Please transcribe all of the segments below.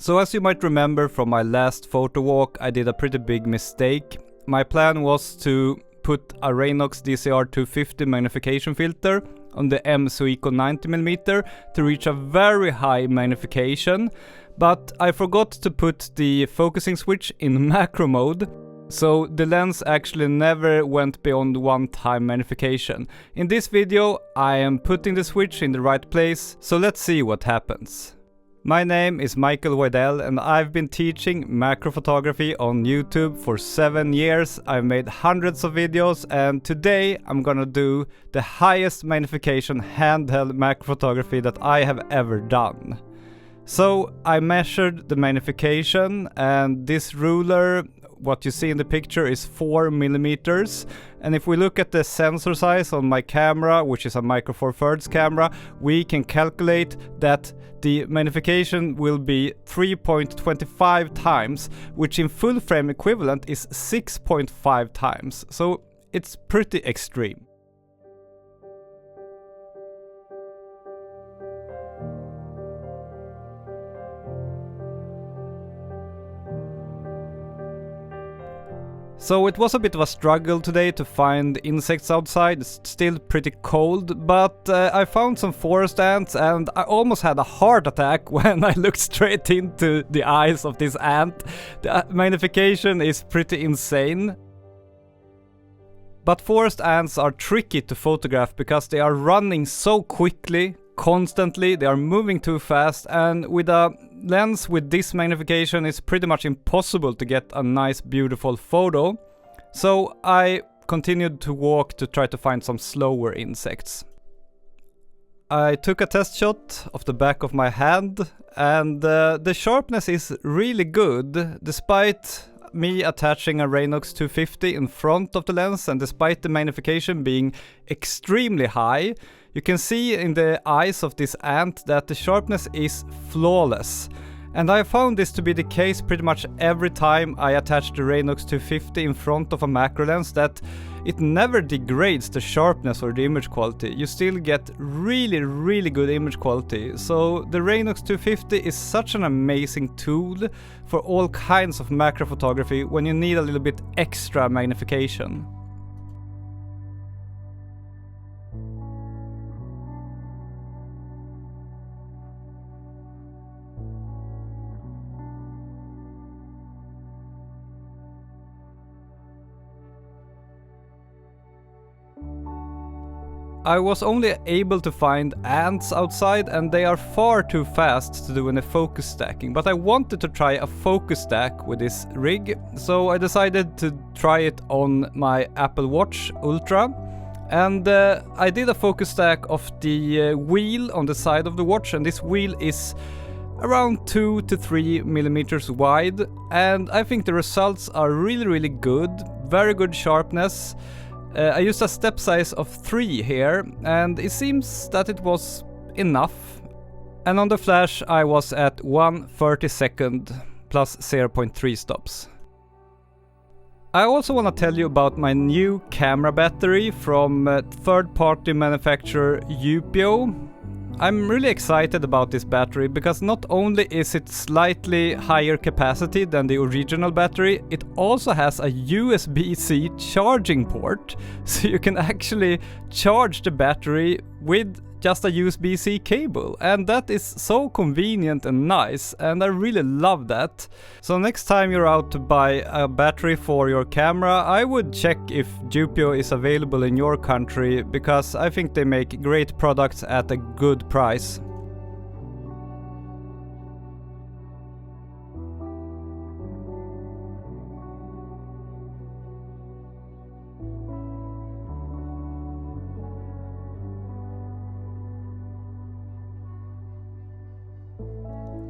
So as you might remember from my last photo walk, I did a pretty big mistake. My plan was to put a Raynox DCR-250 magnification filter on the M250 90mm to reach a very high magnification, but I forgot to put the focusing switch in macro mode, so the lens actually never went beyond 1x magnification. In this video I am putting the switch in the right place, so let's see what happens. My name is Micael Widell and I've been teaching macro photography on YouTube for 7 years. I've made hundreds of videos and today I'm gonna do the highest magnification handheld macro photography that I have ever done. So I measured the magnification and this ruler, what you see in the picture, is 4mm, and if we look at the sensor size on my camera, which is a Micro Four Thirds camera, we can calculate that the magnification will be 3.25 times, which in full frame equivalent is 6.5 times, so it's pretty extreme. So it was a bit of a struggle today to find insects outside. It's still pretty cold, but I found some forest ants and I almost had a heart attack when I looked straight into the eyes of this ant. The magnification is pretty insane. But forest ants are tricky to photograph because they are running so quickly, constantly, they are moving too fast, and with a lens with this magnification it's pretty much impossible to get a nice beautiful photo. So I continued to walk to try to find some slower insects. I took a test shot of the back of my hand and the sharpness is really good despite me attaching a Raynox 250 in front of the lens, and despite the magnification being extremely high, you can see in the eyes of this ant that the sharpness is flawless. And I found this to be the case pretty much every time I attach the Raynox 250 in front of a macro lens, that it never degrades the sharpness or the image quality. You still get really good image quality. So the Raynox 250 is such an amazing tool for all kinds of macro photography when you need a little bit extra magnification. I was only able to find ants outside and they are far too fast to do any focus stacking, but I wanted to try a focus stack with this rig, so I decided to try it on my Apple Watch Ultra. And I did a focus stack of the wheel on the side of the watch, and this wheel is around 2 to 3 millimeters wide, and I think the results are really good, very good sharpness. I used a step size of 3 here, and it seems that it was enough. And on the flash I was at 1/32 plus 0.3 stops. I also want to tell you about my new camera battery from third-party manufacturer Widell. I'm really excited about this battery because not only is it slightly higher capacity than the original battery, it also has a USB-C charging port, so you can actually charge the battery with just a USB-C cable, and that is so convenient and nice, and I really love that. So next time you're out to buy a battery for your camera, I would check if Widell is available in your country, because I think they make great products at a good price.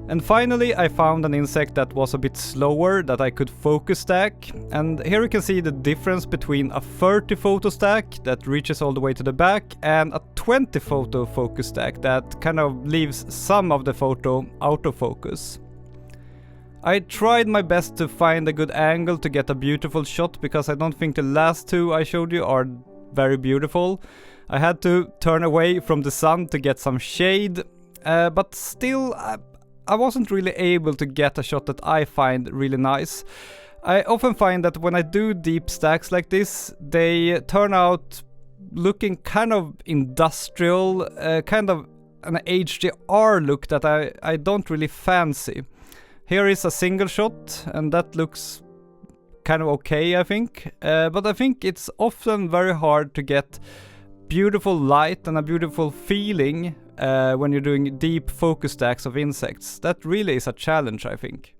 And finally I found an insect that was a bit slower that I could focus stack, and here you can see the difference between a 30 photo stack that reaches all the way to the back and a 20 photo focus stack that kind of leaves some of the photo out of focus. I tried my best to find a good angle to get a beautiful shot, because I don't think the last two I showed you are very beautiful. I had to turn away from the sun to get some shade, but still I wasn't really able to get a shot that I find really nice. I often find that when I do deep stacks like this, they turn out looking kind of industrial, kind of an HDR look that I don't really fancy. Here is a single shot, and that looks kind of okay, I think. But I think it's often very hard to get beautiful light and a beautiful feeling when you're doing deep focus stacks of insects. That really is a challenge, I think.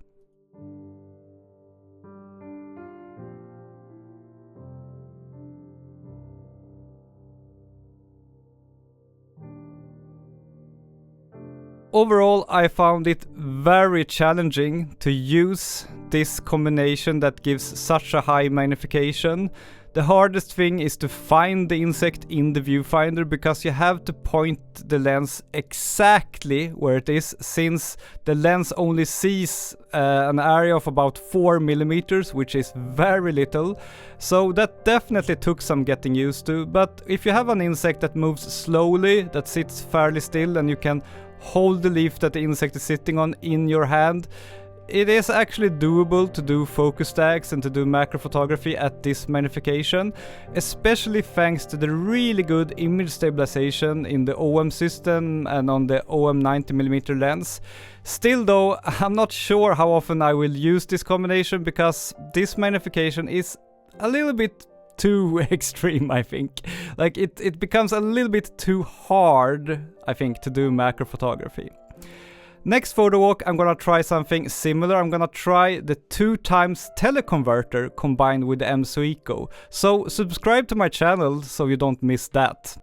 Overall, I found it very challenging to use this combination that gives such a high magnification. The hardest thing is to find the insect in the viewfinder, because you have to point the lens exactly where it is, since the lens only sees an area of about 4 millimeters, which is very little. So that definitely took some getting used to. But if you have an insect that moves slowly, that sits fairly still, and you can hold the leaf that the insect is sitting on in your hand, it is actually doable to do focus stacks and to do macro photography at this magnification, especially thanks to the really good image stabilization in the OM system and on the OM 90mm lens. Still though, I'm not sure how often I will use this combination, because this magnification is a little bit too extreme, I think. Like it becomes a little bit too hard, I think, to do macro photography. Next photo walk, I'm gonna try something similar. I'm gonna try the 2x teleconverter combined with the M2 Eco. So subscribe to my channel so you don't miss that.